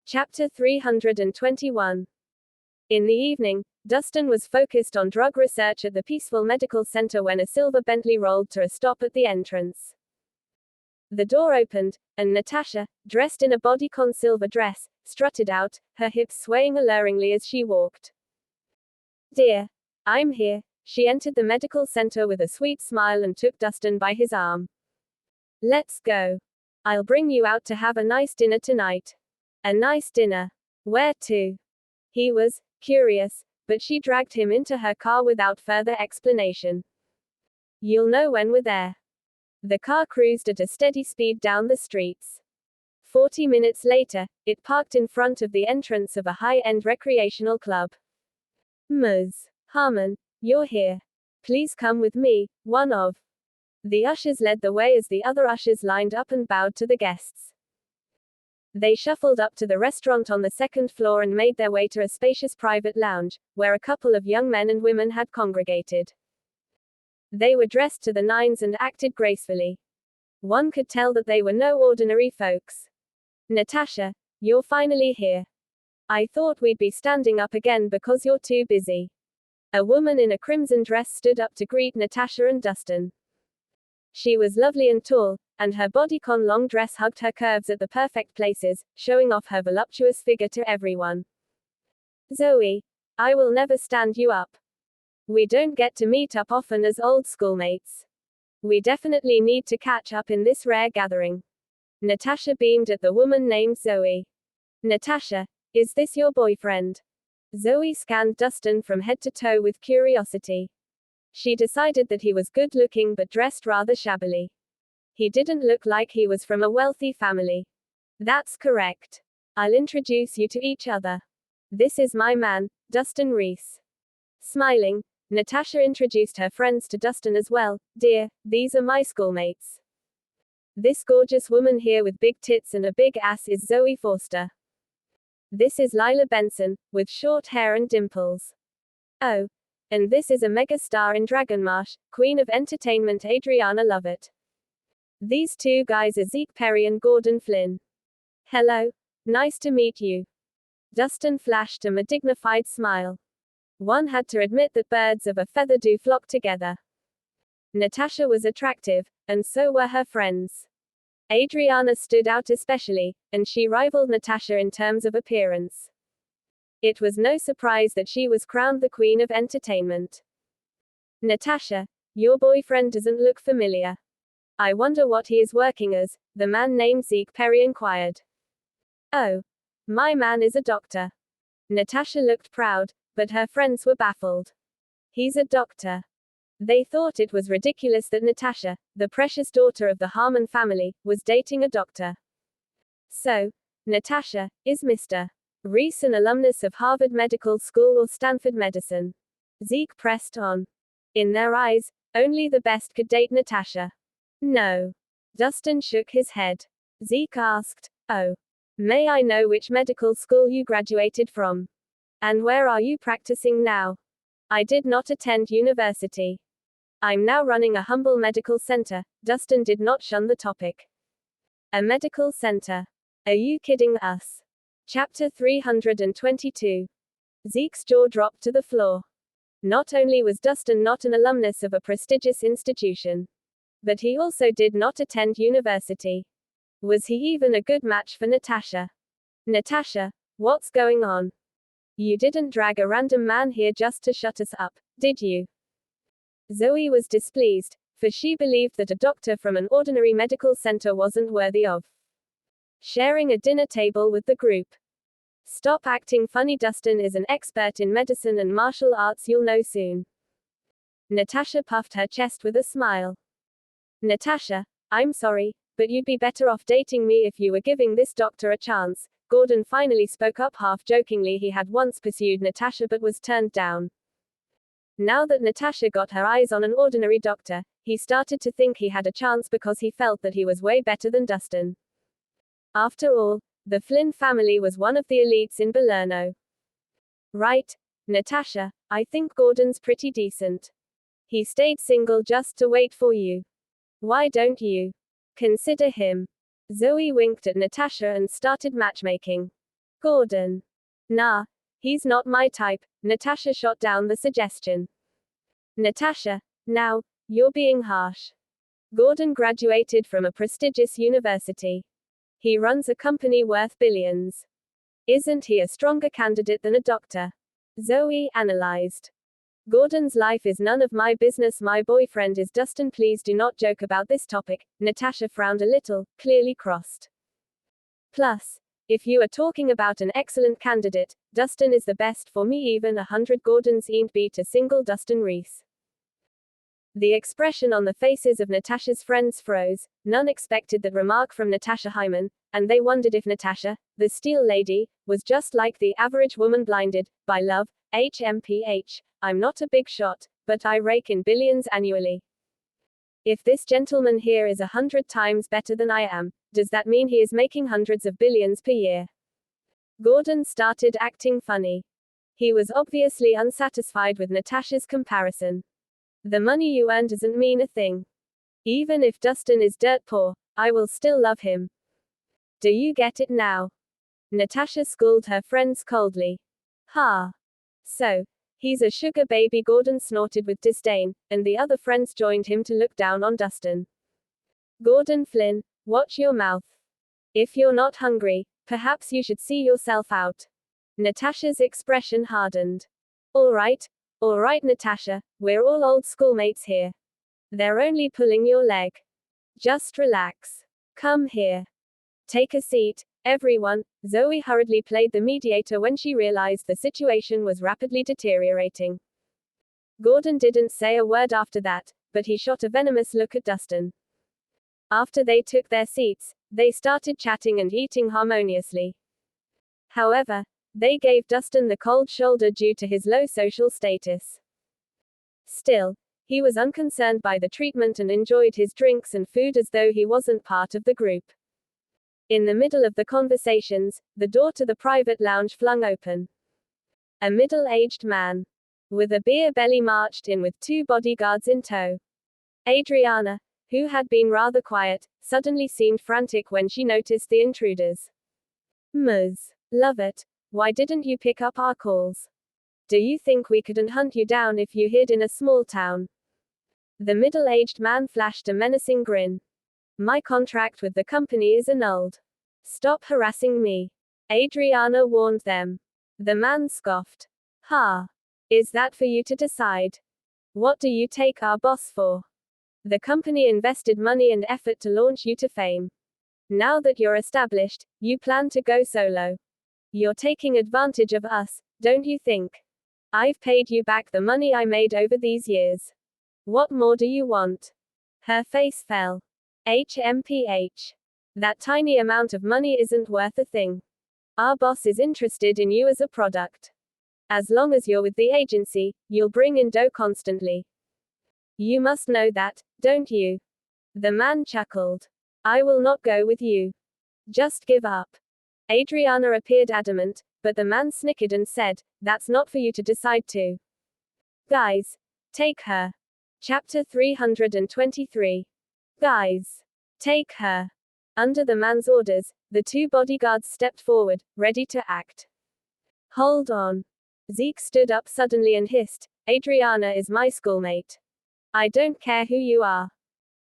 Chapter 321. In the evening, Dustin was focused on drug research at the Peaceful Medical Center when a silver Bentley rolled to a stop at the entrance. The door opened, and Natasha, dressed in a bodycon silver dress, strutted out, her hips swaying alluringly as she walked. "Dear, I'm here." She entered the medical center with a sweet smile and took Dustin by his arm. "Let's go. I'll bring you out to have a nice dinner tonight." A nice dinner. Where to? He was curious, but she dragged him into her car without further explanation. "You'll know when we're there." The car cruised at a steady speed down the streets. 40 minutes later, it parked in front of the entrance of a high-end recreational club. "Ms. Harmon, you're here. Please come with me," one of the ushers led the way as the other ushers lined up and bowed to the guests. They shuffled up to the restaurant on the second floor and made their way to a spacious private lounge, where a couple of young men and women had congregated. They were dressed to the nines and acted gracefully. One could tell that they were no ordinary folks. "Natasha, you're finally here. I thought we'd be standing up again because you're too busy." A woman in a crimson dress stood up to greet Natasha and Dustin. She was lovely and tall, and her bodycon long dress hugged her curves at the perfect places, showing off her voluptuous figure to everyone. "Zoe, I will never stand you up. We don't get to meet up often as old schoolmates. We definitely need to catch up in this rare gathering." Natasha beamed at the woman named Zoe. "Natasha, is this your boyfriend?" Zoe scanned Dustin from head to toe with curiosity. She decided that he was good-looking but dressed rather shabbily. He didn't look like he was from a wealthy family. "That's correct. I'll introduce you to each other. This is my man, Dustin Rhys." Smiling, Natasha introduced her friends to Dustin as well. "Dear, these are my schoolmates. This gorgeous woman here with big tits and a big ass is Zoe Forster. This is Lila Benson, with short hair and dimples. Oh, and this is a mega star in Dragonmarsh, Queen of Entertainment Adriana Lovett. These two guys are Zeke Perry and Gordon Flynn. Hello. Nice to meet you." Dustin flashed him a dignified smile. One had to admit that birds of a feather do flock together. Natasha was attractive, and so were her friends. Adriana stood out especially, and she rivaled Natasha in terms of appearance. It was no surprise that she was crowned the Queen of Entertainment. "Natasha, your boyfriend doesn't look familiar. I wonder what he is working as," the man named Zeke Perry inquired. "Oh, my man is a doctor." Natasha looked proud, but her friends were baffled. "He's a doctor." They thought it was ridiculous that Natasha, the precious daughter of the Harmon family, was dating a doctor. "So, Natasha, is Mr. Rhys an alumnus of Harvard Medical School or Stanford Medicine?" Zeke pressed on. In their eyes, only the best could date Natasha. "No." Dustin shook his head. Zeke asked, "Oh. May I know which medical school you graduated from? And where are you practicing now?" "I did not attend university. I'm now running a humble medical center." Dustin did not shun the topic. "A medical center? Are you kidding us?" Chapter 322. Zeke's jaw dropped to the floor. Not only was Dustin not an alumnus of a prestigious institution, but he also did not attend university. Was he even a good match for Natasha? "Natasha, what's going on? You didn't drag a random man here just to shut us up, did you?" Zoe was displeased, for she believed that a doctor from an ordinary medical center wasn't worthy of sharing a dinner table with the group. "Stop acting funny. Dustin is an expert in medicine and martial arts. You'll know soon." Natasha puffed her chest with a smile. "Natasha, I'm sorry, but you'd be better off dating me if you were giving this doctor a chance." Gordon finally spoke up half jokingly. He had once pursued Natasha but was turned down. Now that Natasha got her eyes on an ordinary doctor, he started to think he had a chance because he felt that he was way better than Dustin. After all, the Flynn family was one of the elites in Belerno. "Right, Natasha, I think Gordon's pretty decent. He stayed single just to wait for you. Why don't you consider him?" Zoe winked at Natasha and started matchmaking. Gordon. Nah. He's not my type. Natasha shot down the suggestion. Natasha, now, you're being harsh. Gordon graduated from a prestigious university. He runs a company worth billions. Isn't he a stronger candidate than a doctor? Zoe analyzed. Gordon's life is none of my business. My boyfriend is Dustin. Please do not joke about this topic. Natasha frowned a little, clearly crossed. Plus, if you are talking about an excellent candidate, Dustin is the best for me. Even 100 Gordons ain't beat a single Dustin Rhys. The expression on the faces of Natasha's friends froze. None expected that remark from Natasha Hyman, and they wondered if Natasha, the Steel Lady, was just like the average woman blinded by love. HMPH. I'm not a big shot, but I rake in billions annually. If this gentleman here is 100 times better than I am, does that mean he is making hundreds of billions per year? Gordon started acting funny. He was obviously unsatisfied with Natasha's comparison. The money you earn doesn't mean a thing. Even if Dustin is dirt poor, I will still love him. Do you get it now? Natasha schooled her friends coldly. Ha. So, he's a sugar baby. Gordon snorted with disdain, and the other friends joined him to look down on Dustin. Gordon Flynn, watch your mouth. If you're not hungry, perhaps you should see yourself out. Natasha's expression hardened. All right, Natasha, we're all old schoolmates here. They're only pulling your leg. Just relax. Come here. Take a seat, everyone. Zoe hurriedly played the mediator when she realized the situation was rapidly deteriorating. Gordon didn't say a word after that, but he shot a venomous look at Dustin. After they took their seats, they started chatting and eating harmoniously. However, they gave Dustin the cold shoulder due to his low social status. Still, he was unconcerned by the treatment and enjoyed his drinks and food as though he wasn't part of the group. In the middle of the conversations, the door to the private lounge flung open. A middle-aged man with a beer belly marched in with 2 bodyguards in tow. Adriana, who had been rather quiet, suddenly seemed frantic when she noticed the intruders. Ms. Lovett, why didn't you pick up our calls? Do you think we couldn't hunt you down if you hid in a small town? The middle-aged man flashed a menacing grin. My contract with the company is annulled. Stop harassing me. Adriana warned them. The man scoffed. Ha. Is that for you to decide? What do you take our boss for? The company invested money and effort to launch you to fame. Now that you're established, you plan to go solo. You're taking advantage of us, don't you think? I've paid you back the money I made over these years. What more do you want? Her face fell. HMPH. That tiny amount of money isn't worth a thing. Our boss is interested in you as a product. As long as you're with the agency, you'll bring in dough constantly. You must know that, don't you? The man chuckled. I will not go with you. Just give up. Adriana appeared adamant, but the man snickered and said, that's not for you to decide to. Guys, take her. Chapter 323. Guys, take her. Under the man's orders, the 2 bodyguards stepped forward, ready to act. Hold on. Zeke stood up suddenly and hissed, Adriana is my schoolmate. I don't care who you are.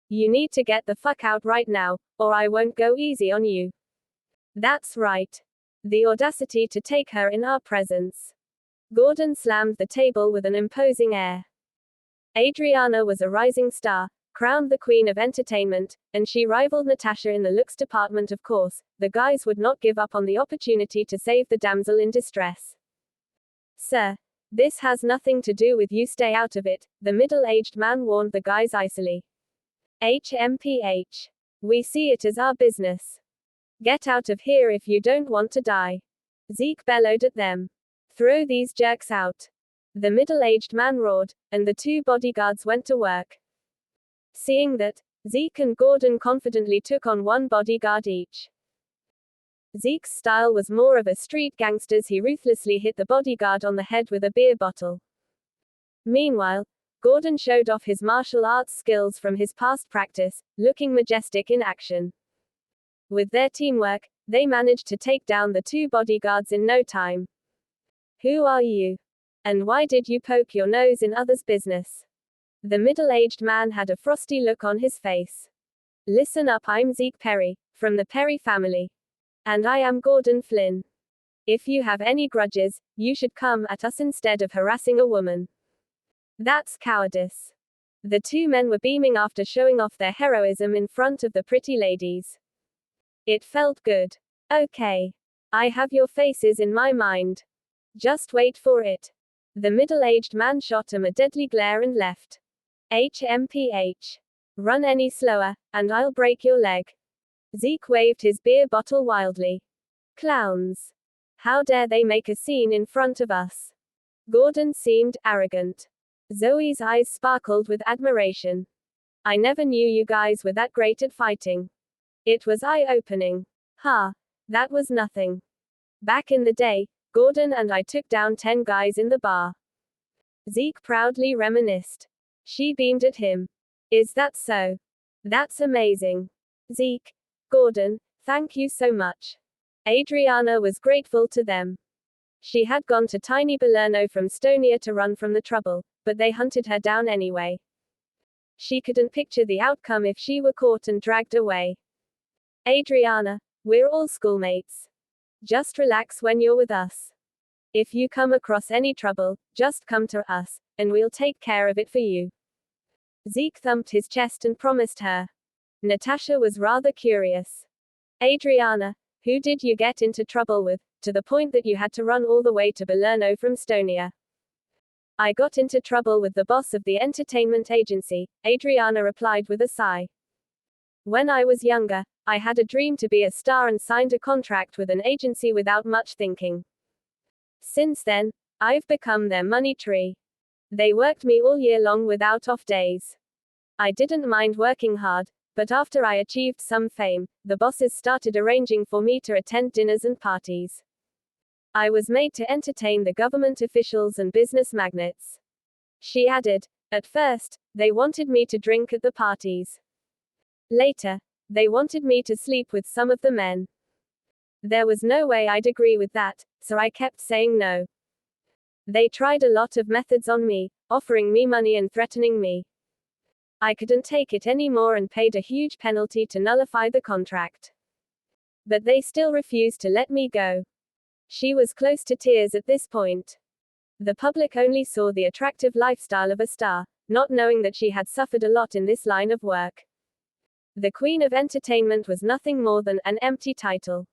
You need to get the fuck out right now, or I won't go easy on you. That's right. The audacity to take her in our presence. Gordon slammed the table with an imposing air. Adriana was a rising star, crowned the queen of entertainment, and she rivaled Natasha in the looks department. Of course, the guys would not give up on the opportunity to save the damsel in distress. Sir, this has nothing to do with you. Stay out of it, the middle-aged man warned the guys icily. HMPH. We see it as our business. Get out of here if you don't want to die. Zeke bellowed at them. Throw these jerks out. The middle-aged man roared, and the 2 bodyguards went to work. Seeing that, Zeke and Gordon confidently took on 1 bodyguard each. Zeke's style was more of a street gangster's. He ruthlessly hit the bodyguard on the head with a beer bottle. Meanwhile, Gordon showed off his martial arts skills from his past practice, looking majestic in action. With their teamwork, They managed to take down the 2 bodyguards in no time. Who are you? And why did you poke your nose in others' business? The middle-aged man had a frosty look on his face. Listen up, I'm Zeke Perry, from the Perry family. And I am Gordon Flynn. If you have any grudges, you should come at us instead of harassing a woman. That's cowardice. The 2 men were beaming after showing off their heroism in front of the pretty ladies. It felt good. Okay. I have your faces in my mind. Just wait for it. The middle-aged man shot him a deadly glare and left. HMPH. Run any slower, and I'll break your leg. Zeke waved his beer bottle wildly. Clowns. How dare they make a scene in front of us? Gordon seemed arrogant. Zoe's eyes sparkled with admiration. I never knew you guys were that great at fighting. It was eye-opening. Ha. That was nothing. Back in the day, Gordon and I took down 10 guys in the bar. Zeke proudly reminisced. She beamed at him. Is that so? That's amazing. Zeke. Gordon, thank you so much. Adriana was grateful to them. She had gone to tiny Balerno from Stonia to run from the trouble, but they hunted her down anyway. She couldn't picture the outcome if she were caught and dragged away. Adriana, we're all schoolmates. Just relax when you're with us. If you come across any trouble, just come to us, and we'll take care of it for you. Zeke thumped his chest and promised her. Natasha was rather curious. Adriana, who did you get into trouble with, to the point that you had to run all the way to Balerno from Stonia? I got into trouble with the boss of the entertainment agency, Adriana replied with a sigh. When I was younger, I had a dream to be a star and signed a contract with an agency without much thinking. Since then, I've become their money tree. They worked me all year long without off days. I didn't mind working hard, but after I achieved some fame, the bosses started arranging for me to attend dinners and parties. I was made to entertain the government officials and business magnates. She added, at first, they wanted me to drink at the parties. Later, they wanted me to sleep with some of the men. There was no way I'd agree with that, so I kept saying no. They tried a lot of methods on me, offering me money and threatening me. I couldn't take it anymore and paid a huge penalty to nullify the contract. But they still refused to let me go. She was close to tears at this point. The public only saw the attractive lifestyle of a star, not knowing that she had suffered a lot in this line of work. The Queen of Entertainment was nothing more than an empty title.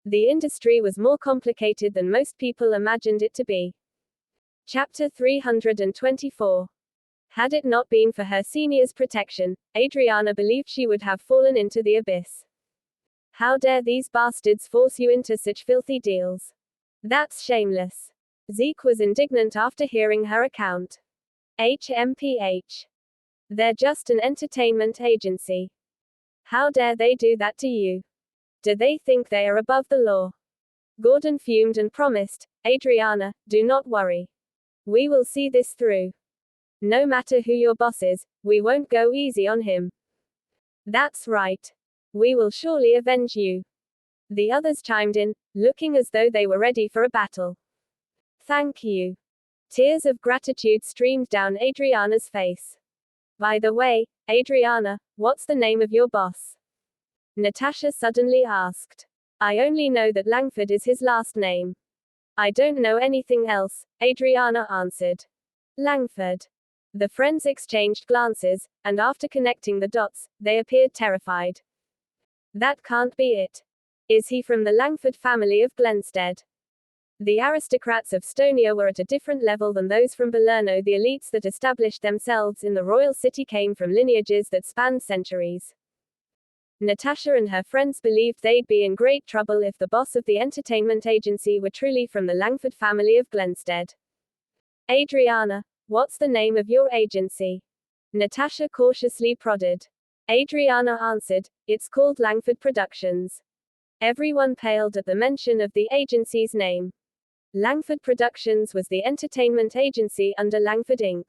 The industry was more complicated than most people imagined it to be. Chapter 324. Had it not been for her senior's protection, Adriana believed she would have fallen into the abyss. How dare these bastards force you into such filthy deals? That's shameless. Zeke was indignant after hearing her account. HMPH. They're just an entertainment agency. How dare they do that to you? Do they think they are above the law? Gordon fumed and promised, Adriana, do not worry. We will see this through. No matter who your boss is, we won't go easy on him. That's right. We will surely avenge you. The others chimed in, looking as though they were ready for a battle. Thank you. Tears of gratitude streamed down Adriana's face. By the way, Adriana, what's the name of your boss? Natasha suddenly asked. I only know that Langford is his last name. I don't know anything else, Adriana answered. Langford. The friends exchanged glances, and after connecting the dots, they appeared terrified. That can't be it. Is he from the Langford family of Glenstead? The aristocrats of Stonia were at a different level than those from Balerno. The elites that established themselves in the royal city came from lineages that spanned centuries. Natasha and her friends believed they'd be in great trouble if the boss of the entertainment agency were truly from the Langford family of Glenstead. Adriana, what's the name of your agency? Natasha cautiously prodded. Adriana answered, it's called Langford Productions. Everyone paled at the mention of the agency's name. Langford Productions was the entertainment agency under Langford Inc.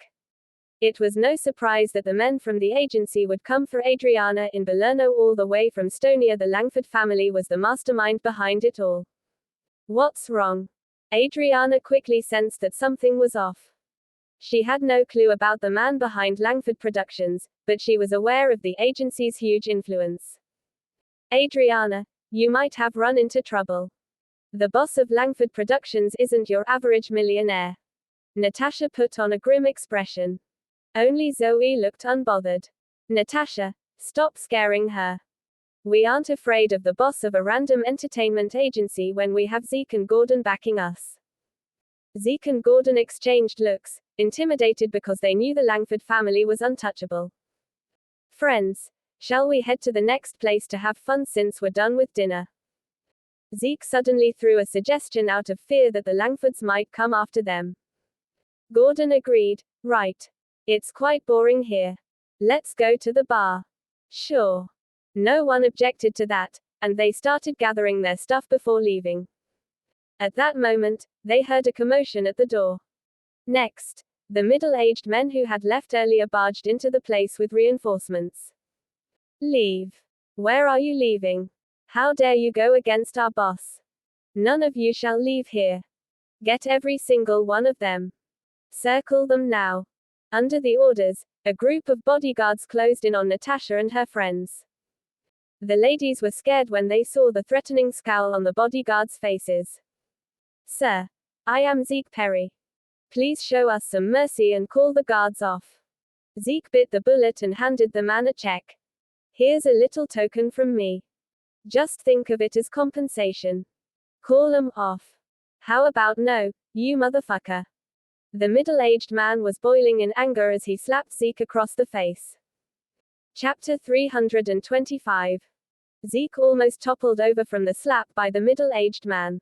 It was no surprise that the men from the agency would come for Adriana in Balerno all the way from Stonia. The Langford family was the mastermind behind it all. What's wrong? Adriana quickly sensed that something was off. She had no clue about the man behind Langford Productions, but she was aware of the agency's huge influence. Adriana, you might have run into trouble. The boss of Langford Productions isn't your average millionaire. Natasha put on a grim expression. Only Zoe looked unbothered. Natasha, stop scaring her. We aren't afraid of the boss of a random entertainment agency when we have Zeke and Gordon backing us. Zeke and Gordon exchanged looks, intimidated because they knew the Langford family was untouchable. Friends, shall we head to the next place to have fun since we're done with dinner? Zeke suddenly threw a suggestion out of fear that the Langfords might come after them. Gordon agreed. Right. It's quite boring here. Let's go to the bar. Sure. No one objected to that, and they started gathering their stuff before leaving. At that moment, they heard a commotion at the door. Next, the middle-aged men who had left earlier barged into the place with reinforcements. Leave. Where are you leaving? How dare you go against our boss? None of you shall leave here. Get every single one of them. Circle them now. Under the orders, a group of bodyguards closed in on Natasha and her friends. The ladies were scared when they saw the threatening scowl on the bodyguards' faces. Sir, I am Zeke Perry. Please show us some mercy and call the guards off. Zeke bit the bullet and handed the man a check. Here's a little token from me. Just think of it as compensation. Call 'em off. How about no, you motherfucker? The middle-aged man was boiling in anger as he slapped Zeke across the face. Chapter 325. Zeke almost toppled over from the slap by the middle-aged man.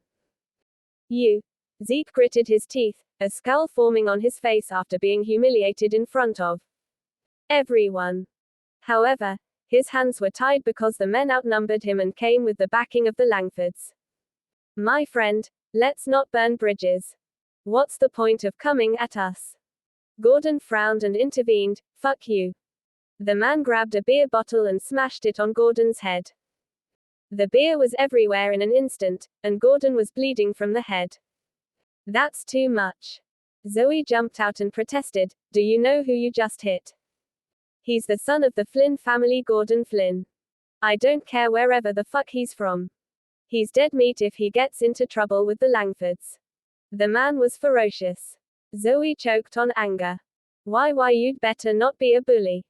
You. Zeke gritted his teeth, a scowl forming on his face after being humiliated in front of everyone. However, his hands were tied because the men outnumbered him and came with the backing of the Langfords. My friend, let's not burn bridges. What's the point of coming at us? Gordon frowned and intervened. Fuck you. The man grabbed a beer bottle and smashed it on Gordon's head. The beer was everywhere in an instant, and Gordon was bleeding from the head. That's too much. Zoe jumped out and protested. Do you know who you just hit? He's the son of the Flynn family, Gordon Flynn. I don't care wherever the fuck he's from. He's dead meat if he gets into trouble with the Langfords. The man was ferocious. Zoe choked on anger. Why you'd better not be a bully.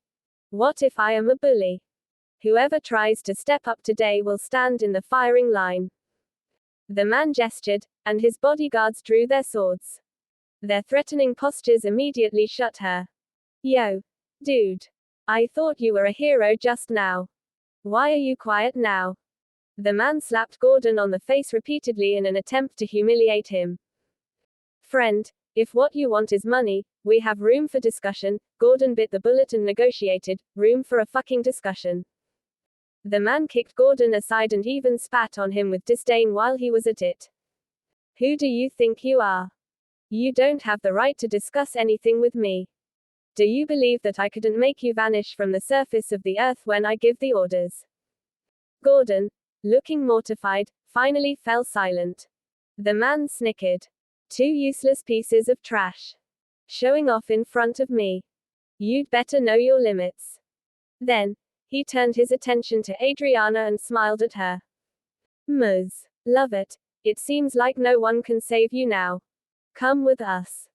What if I am a bully? Whoever tries to step up today will stand in the firing line. The man gestured, and his bodyguards drew their swords. Their threatening postures immediately shut her. Yo. Dude. I thought you were a hero just now. Why are you quiet now? The man slapped Gordon on the face repeatedly in an attempt to humiliate him. Friend, if what you want is money, we have room for discussion. Gordon bit the bullet and negotiated, room for a fucking discussion. The man kicked Gordon aside and even spat on him with disdain while he was at it. Who do you think you are? You don't have the right to discuss anything with me. Do you believe that I couldn't make you vanish from the surface of the earth when I give the orders? Gordon, looking mortified, finally fell silent. The man snickered. 2 useless pieces of trash. Showing off in front of me. You'd better know your limits. Then, he turned his attention to Adriana and smiled at her. Ms. Love it. It seems like no one can save you now. Come with us.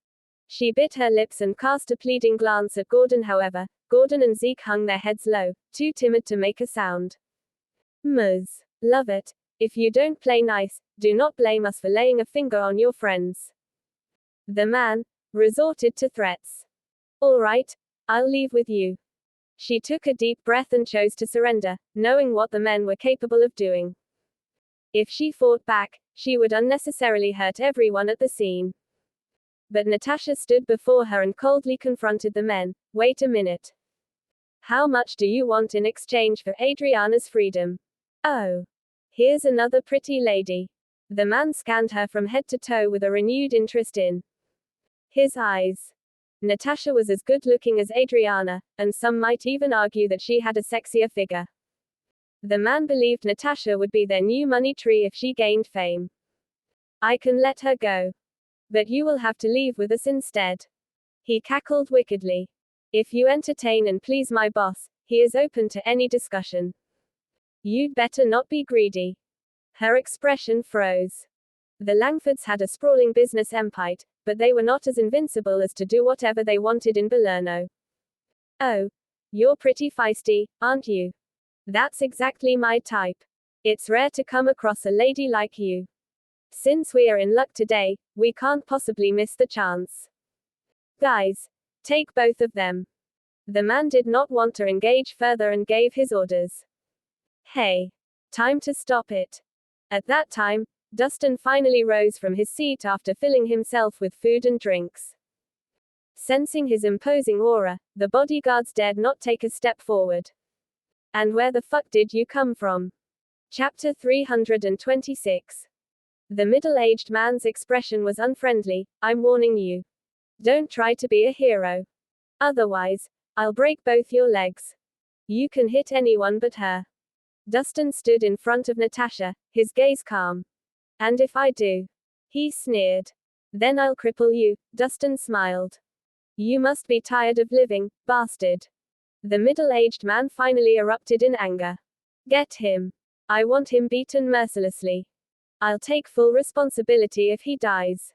She bit her lips and cast a pleading glance at Gordon. However, Gordon and Zeke hung their heads low, too timid to make a sound. Ms. Love it. If you don't play nice, do not blame us for laying a finger on your friends. The man resorted to threats. All right, I'll leave with you. She took a deep breath and chose to surrender, knowing what the men were capable of doing. If she fought back, she would unnecessarily hurt everyone at the scene. But Natasha stood before her and coldly confronted the men. Wait a minute. How much do you want in exchange for Adriana's freedom? Oh. Here's another pretty lady. The man scanned her from head to toe with a renewed interest in his eyes. Natasha was as good looking as Adriana, and some might even argue that she had a sexier figure. The man believed Natasha would be their new money tree if she gained fame. I can let her go. But you will have to leave with us instead. He cackled wickedly. If you entertain and please my boss, he is open to any discussion. You'd better not be greedy. Her expression froze. The Langfords had a sprawling business empire, but they were not as invincible as to do whatever they wanted in Belerno. Oh, you're pretty feisty, aren't you? That's exactly my type. It's rare to come across a lady like you. Since we are in luck today, we can't possibly miss the chance. Guys, take both of them. The man did not want to engage further and gave his orders. Hey, time to stop it. At that time, Dustin finally rose from his seat after filling himself with food and drinks. Sensing his imposing aura, the bodyguards dared not take a step forward. And where the fuck did you come from? Chapter 326. The middle-aged man's expression was unfriendly. I'm warning you. Don't try to be a hero. Otherwise, I'll break both your legs. You can hit anyone but her. Dustin stood in front of Natasha, his gaze calm. And if I do? He sneered. Then I'll cripple you, Dustin smiled. You must be tired of living, bastard. The middle-aged man finally erupted in anger. Get him. I want him beaten mercilessly. I'll take full responsibility if he dies.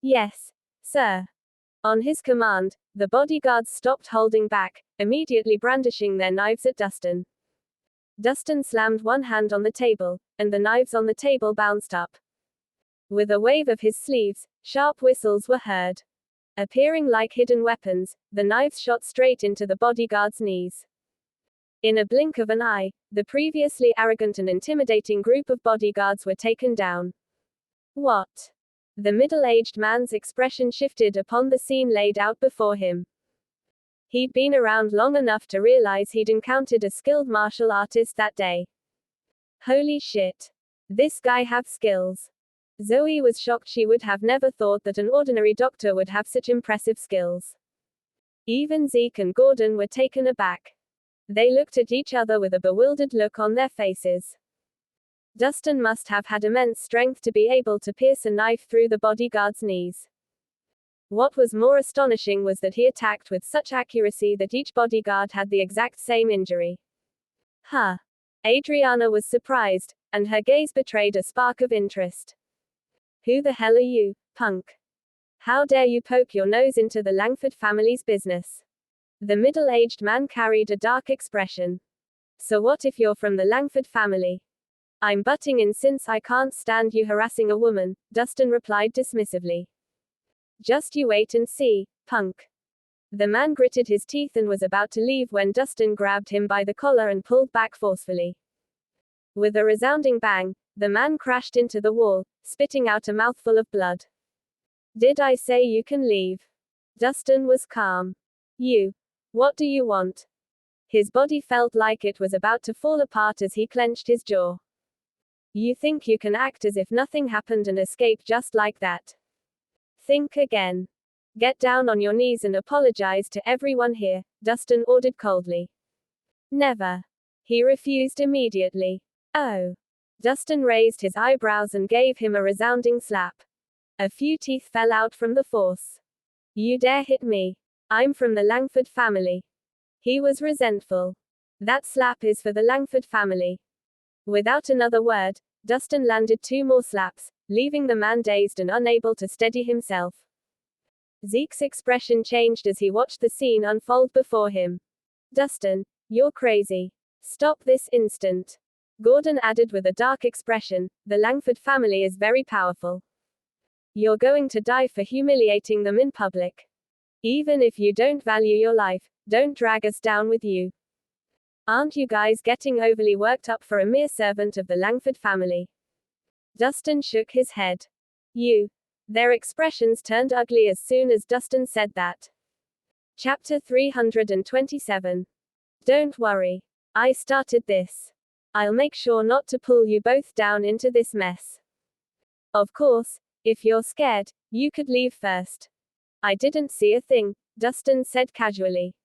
Yes, sir. On his command, the bodyguards stopped holding back, immediately brandishing their knives at Dustin. Dustin slammed one hand on the table, and the knives on the table bounced up. With a wave of his sleeves, sharp whistles were heard. Appearing like hidden weapons, the knives shot straight into the bodyguard's knees. In a blink of an eye, the previously arrogant and intimidating group of bodyguards were taken down. What? The middle-aged man's expression shifted upon the scene laid out before him. He'd been around long enough to realize he'd encountered a skilled martial artist that day. Holy shit. This guy have skills. Zoe was shocked. She would have never thought that an ordinary doctor would have such impressive skills. Even Zeke and Gordon were taken aback. They looked at each other with a bewildered look on their faces. Dustin must have had immense strength to be able to pierce a knife through the bodyguard's knees. What was more astonishing was that he attacked with such accuracy that each bodyguard had the exact same injury. Huh. Adriana was surprised, and her gaze betrayed a spark of interest. Who the hell are you, punk? How dare you poke your nose into the Langford family's business? The middle-aged man carried a dark expression. So what if you're from the Langford family? I'm butting in since I can't stand you harassing a woman, Dustin replied dismissively. Just you wait and see, punk. The man gritted his teeth and was about to leave when Dustin grabbed him by the collar and pulled back forcefully. With a resounding bang, the man crashed into the wall, spitting out a mouthful of blood. Did I say you can leave? Dustin was calm. You. What do you want? His body felt like it was about to fall apart as he clenched his jaw. You think you can act as if nothing happened and escape just like that? Think again. Get down on your knees and apologize to everyone here, Dustin ordered coldly. Never. He refused immediately. Oh. Dustin raised his eyebrows and gave him a resounding slap. A few teeth fell out from the force. You dare hit me? I'm from the Langford family. He was resentful. That slap is for the Langford family. Without another word, Dustin landed 2 more slaps, leaving the man dazed and unable to steady himself. Zeke's expression changed as he watched the scene unfold before him. Dustin, you're crazy. Stop this instant. Gordon added with a dark expression, the Langford family is very powerful. You're going to die for humiliating them in public. Even if you don't value your life, don't drag us down with you. Aren't you guys getting overly worked up for a mere servant of the Langford family? Dustin shook his head. You. Their expressions turned ugly as soon as Dustin said that. Chapter 327. Don't worry. I started this. I'll make sure not to pull you both down into this mess. Of course, if you're scared, you could leave first. I didn't see a thing, Dustin said casually.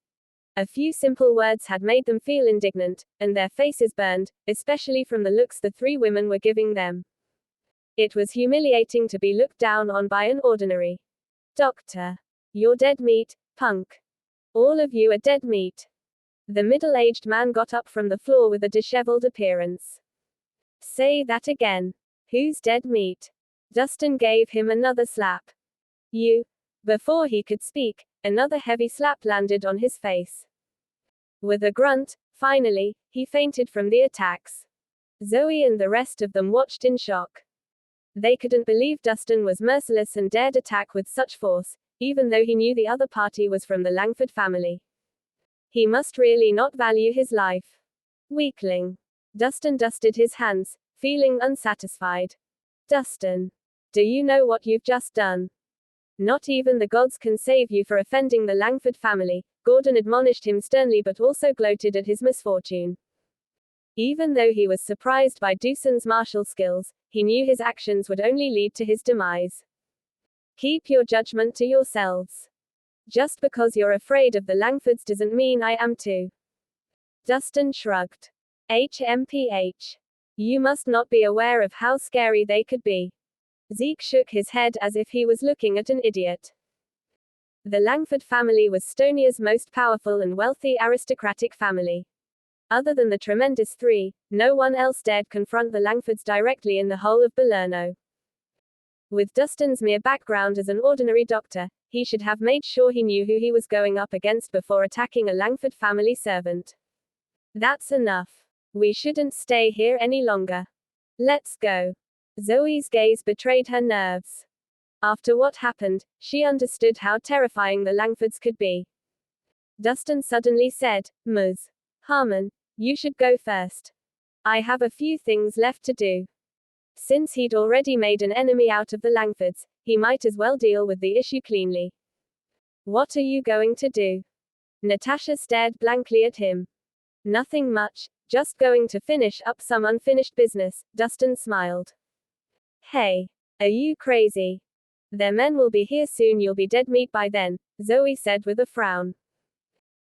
A few simple words had made them feel indignant, and their faces burned, especially from the looks the three women were giving them. It was humiliating to be looked down on by an ordinary doctor. You're dead meat, punk. All of you are dead meat. The middle-aged man got up from the floor with a disheveled appearance. Say that again. Who's dead meat? Dustin gave him another slap. You. Before he could speak, another heavy slap landed on his face. With a grunt, finally, he fainted from the attacks. Zoe and the rest of them watched in shock. They couldn't believe Dustin was merciless and dared attack with such force, even though he knew the other party was from the Langford family. He must really not value his life. Weakling. Dustin dusted his hands, feeling unsatisfied. Dustin. Do you know what you've just done? Not even the gods can save you for offending the Langford family, Gordon admonished him sternly but also gloated at his misfortune. Even though he was surprised by Dustin's martial skills, he knew his actions would only lead to his demise. Keep your judgment to yourselves. Just because you're afraid of the Langfords doesn't mean I am too. Dustin shrugged. HMPH. You must not be aware of how scary they could be. Zeke shook his head as if he was looking at an idiot. The Langford family was Stonia's most powerful and wealthy aristocratic family. Other than the tremendous three, no one else dared confront the Langfords directly in the whole of Balerno. With Dustin's mere background as an ordinary doctor, he should have made sure he knew who he was going up against before attacking a Langford family servant. That's enough. We shouldn't stay here any longer. Let's go. Zoe's gaze betrayed her nerves. After what happened, she understood how terrifying the Langfords could be. Dustin suddenly said, Ms. Harmon, you should go first. I have a few things left to do. Since he'd already made an enemy out of the Langfords, he might as well deal with the issue cleanly. What are you going to do? Natasha stared blankly at him. Nothing much, just going to finish up some unfinished business, Dustin smiled. Hey. Are you crazy? Their men will be here soon, you'll be dead meat by then, Zoe said with a frown.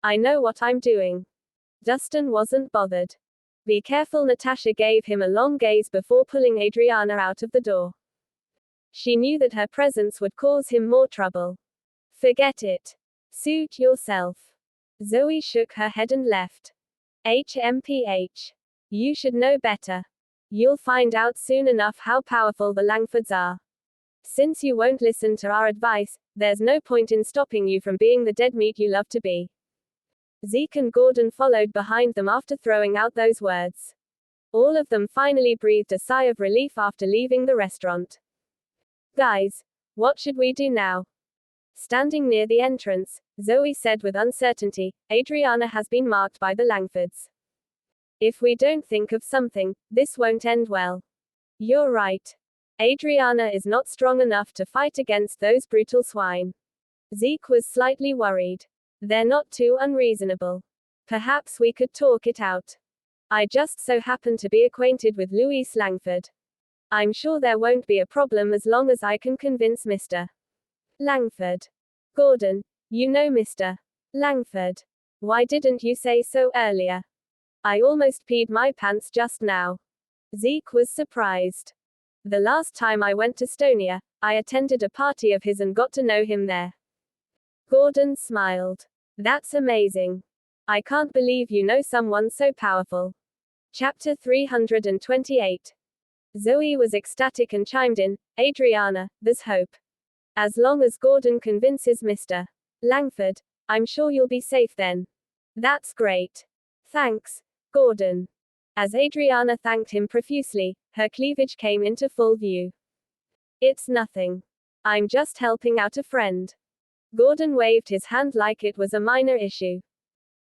I know what I'm doing. Dustin wasn't bothered. Be careful, Natasha gave him a long gaze before pulling Adriana out of the door. She knew that her presence would cause him more trouble. Forget it. Suit yourself. Zoe shook her head and left. HMPH. You should know better. You'll find out soon enough how powerful the Langfords are. Since you won't listen to our advice, there's no point in stopping you from being the dead meat you love to be. Zeke and Gordon followed behind them after throwing out those words. All of them finally breathed a sigh of relief after leaving the restaurant. Guys, what should we do now? Standing near the entrance, Zoe said with uncertainty, Adriana has been marked by the Langfords. If we don't think of something, this won't end well. You're right. Adriana is not strong enough to fight against those brutal swine. Zeke was slightly worried. They're not too unreasonable. Perhaps we could talk it out. I just so happen to be acquainted with Louise Langford. I'm sure there won't be a problem as long as I can convince Mr. Langford. Gordon, you know Mr. Langford. Why didn't you say so earlier? I almost peed my pants just now. Zeke was surprised. The last time I went to Stonia, I attended a party of his and got to know him there. Gordon smiled. That's amazing. I can't believe you know someone so powerful. Chapter 328. Zoe was ecstatic and chimed in, Adriana, there's hope. As long as Gordon convinces Mr. Langford, I'm sure you'll be safe then. That's great. Thanks, Gordon. As Adriana thanked him profusely, her cleavage came into full view. It's nothing. I'm just helping out a friend. Gordon waved his hand like it was a minor issue.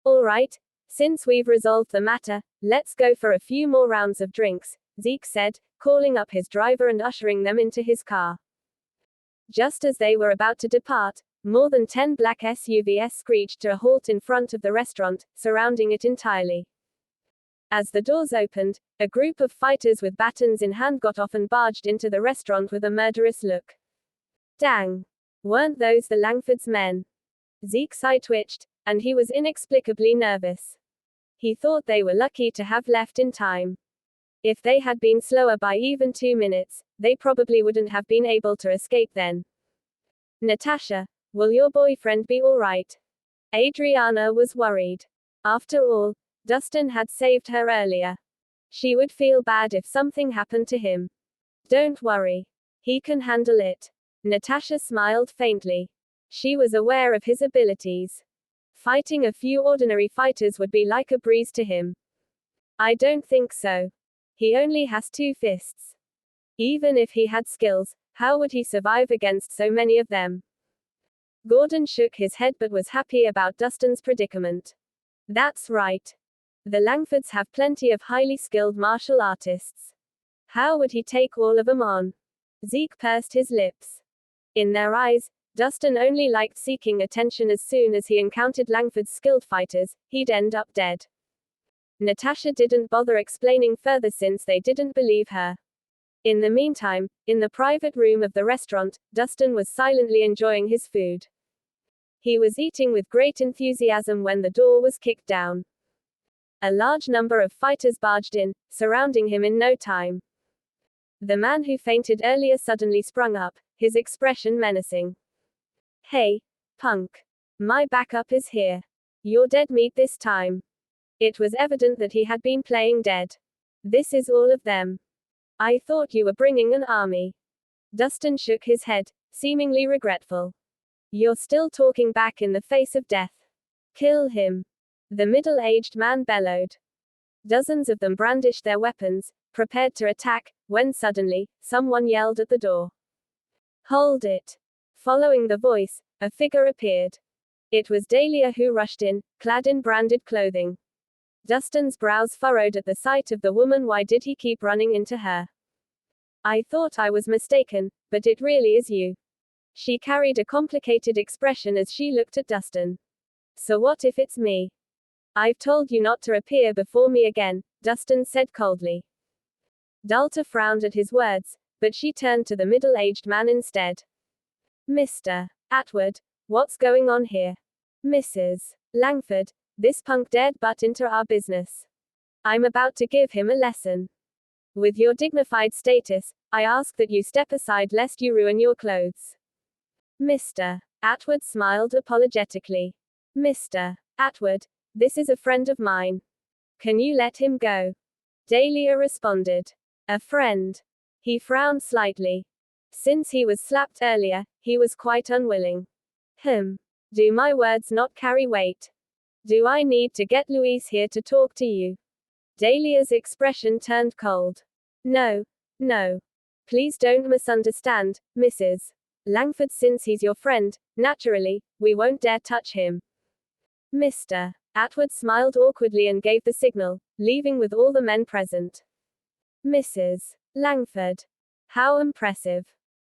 All right, since we've resolved the matter, let's go for a few more rounds of drinks, Zeke said, calling up his driver and ushering them into his car. Just as they were about to depart, more than 10 black SUVs screeched to a halt in front of the restaurant, surrounding it entirely. As the doors opened, a group of fighters with batons in hand got off and barged into the restaurant with a murderous look. Dang! Weren't those the Langfords men? Zeke's eye twitched, and he was inexplicably nervous. He thought they were lucky to have left in time. If they had been slower by even 2 minutes, they probably wouldn't have been able to escape then. Natasha, will your boyfriend be all right? Adriana was worried. After all, Dustin had saved her earlier. She would feel bad if something happened to him. Don't worry. He can handle it. Natasha smiled faintly. She was aware of his abilities. Fighting a few ordinary fighters would be like a breeze to him. I don't think so. He only has 2 fists. Even if he had skills, how would he survive against so many of them? Gordon shook his head but was happy about Dustin's predicament. That's right. The Langfords have plenty of highly skilled martial artists. How would he take all of them on? Zeke pursed his lips. In their eyes, Dustin only liked seeking attention. As soon as he encountered Langford's skilled fighters, he'd end up dead. Natasha didn't bother explaining further since they didn't believe her. In the meantime, in the private room of the restaurant, Dustin was silently enjoying his food. He was eating with great enthusiasm when the door was kicked down. A large number of fighters barged in, surrounding him in no time. The man who fainted earlier suddenly sprung up, his expression menacing. Hey, punk. My backup is here. You're dead meat this time. It was evident that he had been playing dead. This is all of them. I thought you were bringing an army. Dustin shook his head, seemingly regretful. You're still talking back in the face of death. Kill him. The middle-aged man bellowed. Dozens of them brandished their weapons, prepared to attack, when suddenly, someone yelled at the door. Hold it. Following the voice, a figure appeared. It was Dahlia, who rushed in, clad in branded clothing. Dustin's brows furrowed at the sight of the woman. Why did he keep running into her? I thought I was mistaken, but it really is you. She carried a complicated expression as she looked at Dustin. So what if it's me? I've told you not to appear before me again, Dustin said coldly. Dalta frowned at his words, but she turned to the middle-aged man instead. Mr. Atwood, what's going on here? Mrs. Langford, this punk dared butt into our business. I'm about to give him a lesson. With your dignified status, I ask that you step aside lest you ruin your clothes. Mr. Atwood smiled apologetically. Mr. Atwood, this is a friend of mine. Can you let him go? Dahlia responded. A friend. He frowned slightly. Since he was slapped earlier, he was quite unwilling. Do my words not carry weight? Do I need to get Louise here to talk to you? Dahlia's expression turned cold. No. Please don't misunderstand, Mrs. Langford. Since he's your friend, naturally, we won't dare touch him. Mr. Atwood smiled awkwardly and gave the signal, leaving with all the men present. Mrs. Langford. How impressive.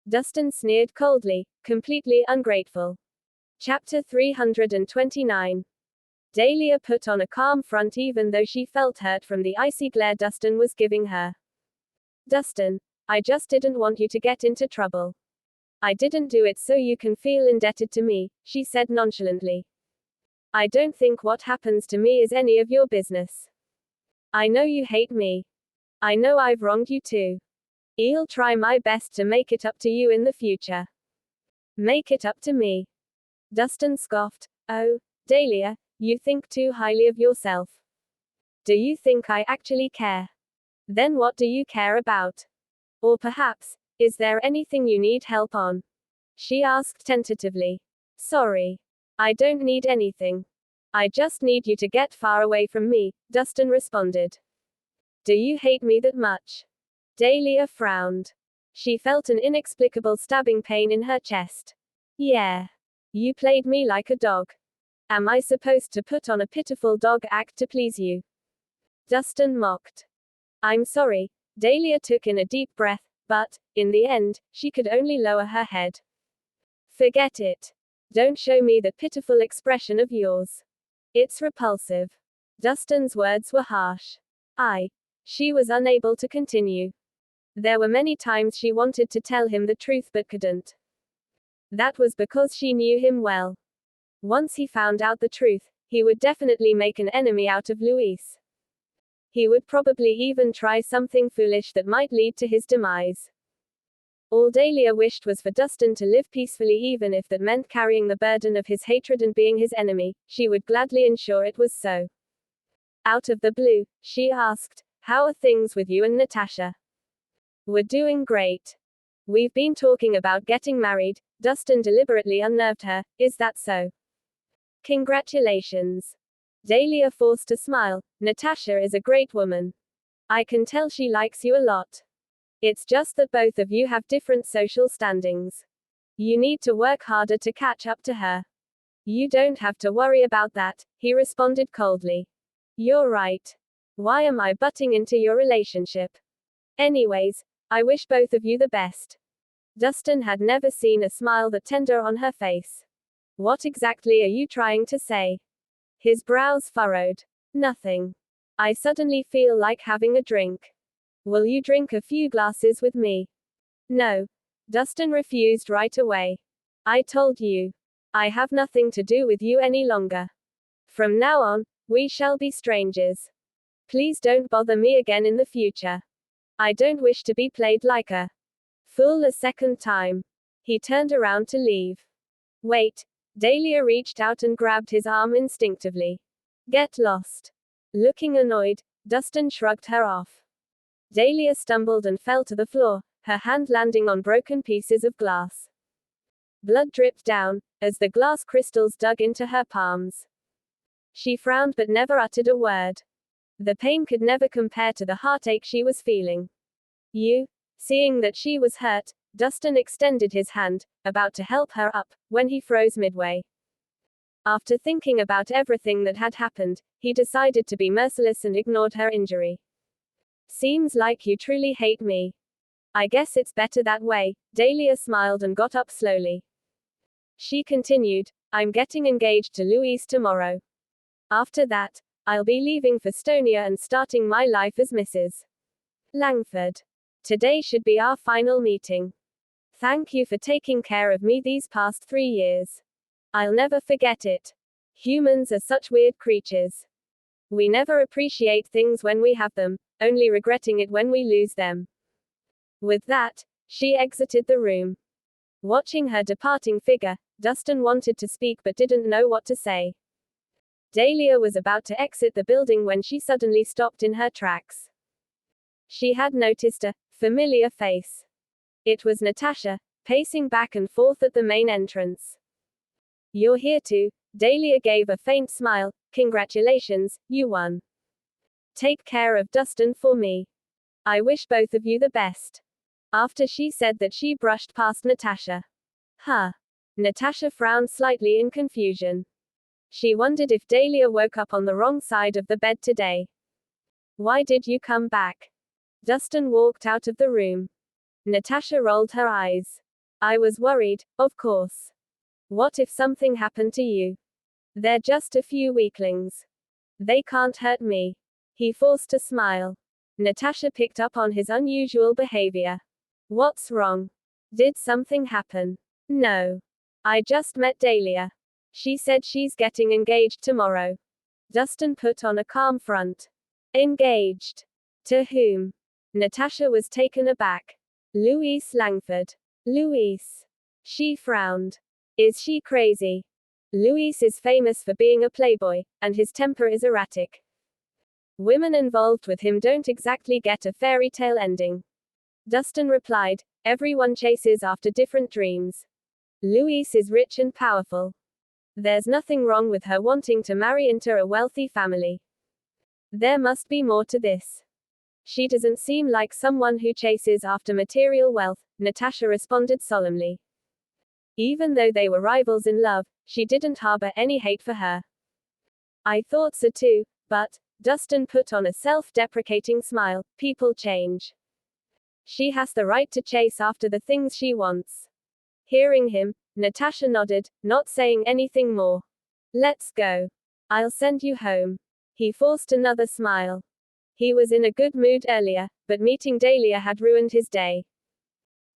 Dustin sneered coldly, completely ungrateful. Chapter 329. Dahlia put on a calm front even though she felt hurt from the icy glare Dustin was giving her. Dustin, I just didn't want you to get into trouble. I didn't do it so you can feel indebted to me, she said nonchalantly. I don't think what happens to me is any of your business. I know you hate me. I know I've wronged you too. I'll try my best to make it up to you in the future. Make it up to me. Dustin scoffed. Oh, Dahlia, you think too highly of yourself. Do you think I actually care? Then what do you care about? Or perhaps, is there anything you need help on? She asked tentatively. Sorry. I don't need anything. I just need you to get far away from me, Dustin responded. Do you hate me that much? Dahlia frowned. She felt an inexplicable stabbing pain in her chest. Yeah. You played me like a dog. Am I supposed to put on a pitiful dog act to please you? Dustin mocked. I'm sorry. Dahlia took in a deep breath, but, in the end, she could only lower her head. Forget it. Don't show me that pitiful expression of yours. It's repulsive. Dustin's words were harsh. She was unable to continue. There were many times she wanted to tell him the truth but couldn't. That was because she knew him well. Once he found out the truth, he would definitely make an enemy out of Rhys. He would probably even try something foolish that might lead to his demise. All Dahlia wished was for Dustin to live peacefully, even if that meant carrying the burden of his hatred and being his enemy. She would gladly ensure it was so. Out of the blue, she asked, "How are things with you and Natasha?" "We're doing great. We've been talking about getting married." Dustin deliberately unnerved her. "Is that so?" "Congratulations." Dahlia forced a smile. "Natasha is a great woman. I can tell she likes you a lot. It's just that both of you have different social standings. You need to work harder to catch up to her." "You don't have to worry about that," he responded coldly. "You're right. Why am I butting into your relationship? Anyways, I wish both of you the best." Dustin had never seen a smile that tender on her face. "What exactly are you trying to say?" His brows furrowed. "Nothing. I suddenly feel like having a drink. Will you drink a few glasses with me?" "No." Dustin refused right away. "I told you. I have nothing to do with you any longer. From now on, we shall be strangers. Please don't bother me again in the future. I don't wish to be played like a fool a second time." He turned around to leave. "Wait." Dahlia reached out and grabbed his arm instinctively. "Get lost." Looking annoyed, Dustin shrugged her off. Dahlia stumbled and fell to the floor, her hand landing on broken pieces of glass. Blood dripped down, as the glass crystals dug into her palms. She frowned but never uttered a word. The pain could never compare to the heartache she was feeling. "You?" Seeing that she was hurt, Dustin extended his hand, about to help her up, when he froze midway. After thinking about everything that had happened, he decided to be merciless and ignored her injury. "Seems like you truly hate me. I guess it's better that way." Dahlia smiled and got up slowly. She continued, "I'm getting engaged to Rhys tomorrow. After that, I'll be leaving for Stonia and starting my life as Mrs. Langford. Today should be our final meeting. Thank you for taking care of me these past 3 years. I'll never forget it. Humans are such weird creatures. We never appreciate things when we have them, only regretting it when we lose them." With that, she exited the room. Watching her departing figure, Dustin wanted to speak but didn't know what to say. Dahlia was about to exit the building when she suddenly stopped in her tracks. She had noticed a familiar face. It was Natasha, pacing back and forth at the main entrance. "You're here too." Dahlia gave a faint smile. "Congratulations, you won. Take care of Dustin for me. I wish both of you the best." After she said that, she brushed past Natasha. "Huh." Natasha frowned slightly in confusion. She wondered if Dahlia woke up on the wrong side of the bed today. "Why did you come back?" Dustin walked out of the room. Natasha rolled her eyes. "I was worried, of course. What if something happened to you? They're just a few weaklings. They can't hurt me." He forced a smile. Natasha picked up on his unusual behavior. "What's wrong? Did something happen?" "No. I just met Dahlia. She said she's getting engaged tomorrow." Dustin put on a calm front. "Engaged? To whom?" Natasha was taken aback. "Rhys Langford." "Rhys?" She frowned. "Is she crazy?" "Rhys is famous for being a playboy, and his temper is erratic. Women involved with him don't exactly get a fairy tale ending." Dustin replied, "Everyone chases after different dreams. Rhys is rich and powerful. There's nothing wrong with her wanting to marry into a wealthy family. There must be more to this. She doesn't seem like someone who chases after material wealth," Natasha responded solemnly. Even though they were rivals in love, she didn't harbor any hate for her. "I thought so too, but," Dustin put on a self-deprecating smile, "people change. She has the right to chase after the things she wants." Hearing him, Natasha nodded, not saying anything more. "Let's go. I'll send you home." He forced another smile. He was in a good mood earlier, but meeting Dahlia had ruined his day.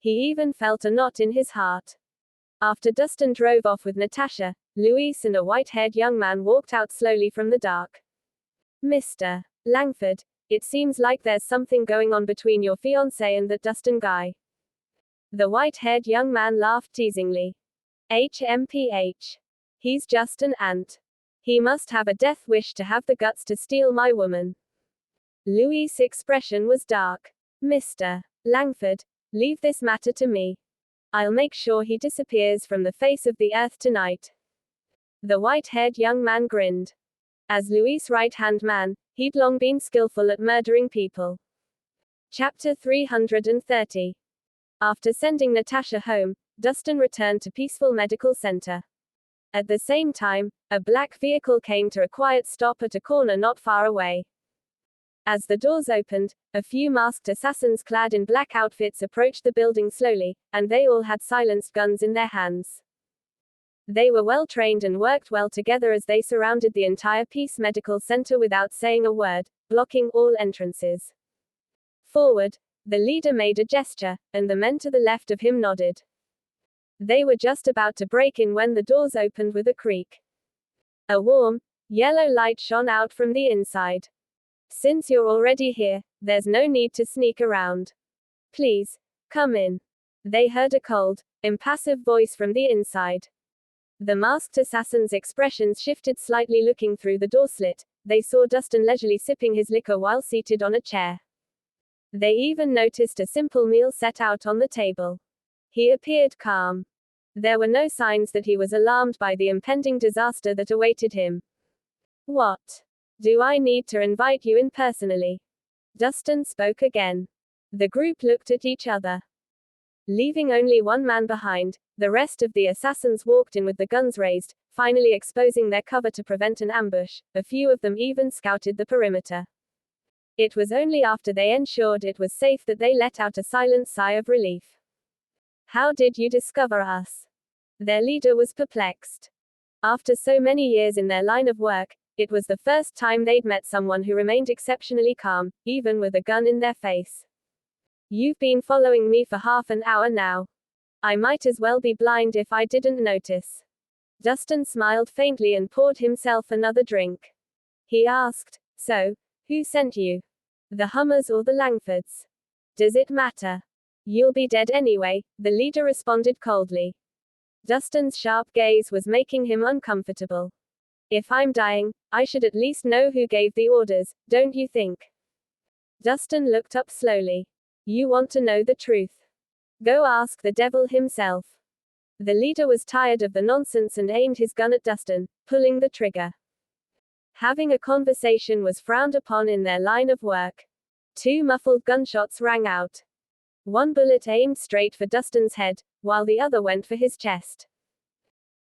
He even felt a knot in his heart. After Dustin drove off with Natasha, Louise and a white-haired young man walked out slowly from the dark. Mr. Langford, it seems like there's something going on between your fiancé and that Dustin guy. The white-haired young man laughed teasingly. HMPH. He's just an ant. He must have a death wish to have the guts to steal my woman. Louis' expression was dark. Mr. Langford, leave this matter to me. I'll make sure he disappears from the face of the earth tonight. The white-haired young man grinned. As Louis' right-hand man, he'd long been skillful at murdering people. Chapter 330. After sending Natasha home, Dustin returned to Peaceful Medical Center. At the same time, a black vehicle came to a quiet stop at a corner not far away. As the doors opened, a few masked assassins clad in black outfits approached the building slowly, and they all had silenced guns in their hands. They were well trained and worked well together as they surrounded the entire Peace Medical Center without saying a word, blocking all entrances. Forward, the leader made a gesture, and the men to the left of him nodded. They were just about to break in when the doors opened with a creak. A warm, yellow light shone out from the inside. Since you're already here, there's no need to sneak around. Please, come in. They heard a cold, impassive voice from the inside. The masked assassin's expressions shifted slightly. Looking through the door slit, they saw Dustin leisurely sipping his liquor while seated on a chair. They even noticed a simple meal set out on the table. He appeared calm. There were no signs that he was alarmed by the impending disaster that awaited him. What? Do I need to invite you in personally? Dustin spoke again. The group looked at each other. Leaving only one man behind, the rest of the assassins walked in with the guns raised, finally exposing their cover to prevent an ambush. A few of them even scouted the perimeter. It was only after they ensured it was safe that they let out a silent sigh of relief. How did you discover us? Their leader was perplexed. After so many years in their line of work, it was the first time they'd met someone who remained exceptionally calm, even with a gun in their face. You've been following me for half an hour now. I might as well be blind if I didn't notice. Dustin smiled faintly and poured himself another drink. He asked, so, who sent you? The Hummers or the Langfords? Does it matter? You'll be dead anyway, the leader responded coldly. Dustin's sharp gaze was making him uncomfortable. If I'm dying, I should at least know who gave the orders, don't you think? Dustin looked up slowly. You want to know the truth? Go ask the devil himself. The leader was tired of the nonsense and aimed his gun at Dustin, pulling the trigger. Having a conversation was frowned upon in their line of work. 2 muffled gunshots rang out. One bullet aimed straight for Dustin's head, while the other went for his chest.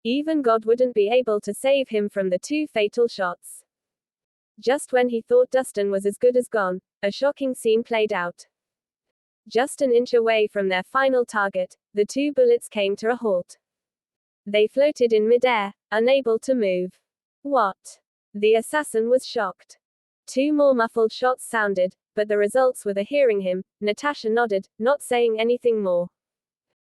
Even God wouldn't be able to save him from the 2 fatal shots. Just when he thought Dustin was as good as gone, a shocking scene played out. Just an inch away from their final target, the 2 bullets came to a halt. They floated in midair, unable to move. What? The assassin was shocked. 2 more muffled shots sounded, but the results were hearing him. Natasha nodded, not saying anything more.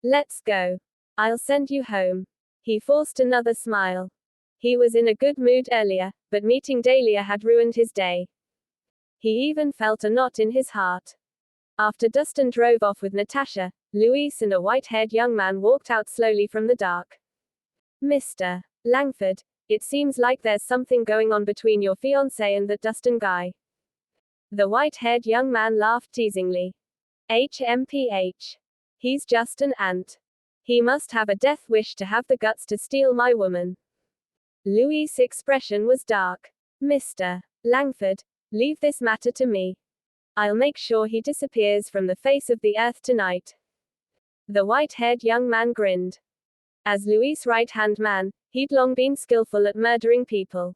Let's go. I'll send you home. He forced another smile. He was in a good mood earlier, but meeting Dahlia had ruined his day. He even felt a knot in his heart. After Dustin drove off with Natasha, Louise and a white-haired young man walked out slowly from the dark. Mr. Langford, it seems like there's something going on between your fiancé and that Dustin guy. The white-haired young man laughed teasingly. HMPH. He's just an ant. He must have a death wish to have the guts to steal my woman. Louis' expression was dark. Mr. Langford, leave this matter to me. I'll make sure he disappears from the face of the earth tonight. The white-haired young man grinned. As Louis' right-hand man, he'd long been skillful at murdering people.